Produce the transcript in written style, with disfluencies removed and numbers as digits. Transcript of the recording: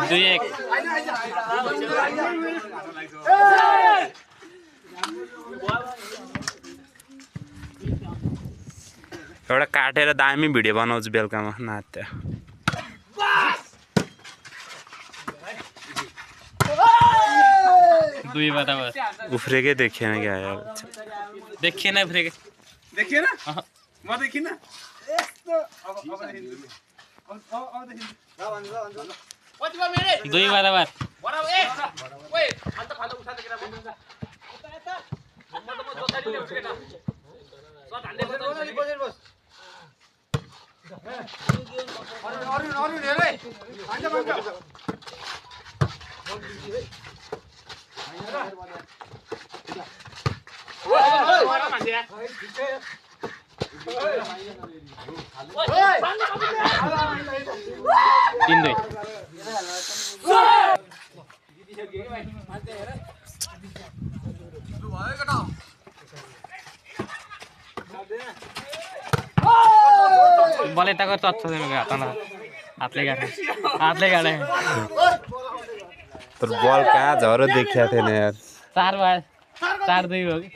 2-1 एउटा काटेर दामी भिडियो बनाउँछु बेलुकामा नाच्थ्यो दुई बराबर उफ्रेकै देखिएन क्या यार देखिएन उफ्रेकै देखिएन म देखिन दुई बराबर तीन दुई बल यताको चच्छ हातले गाडे तर बल कहाँ झरो देखिया थिएन यार 4-2 हो कि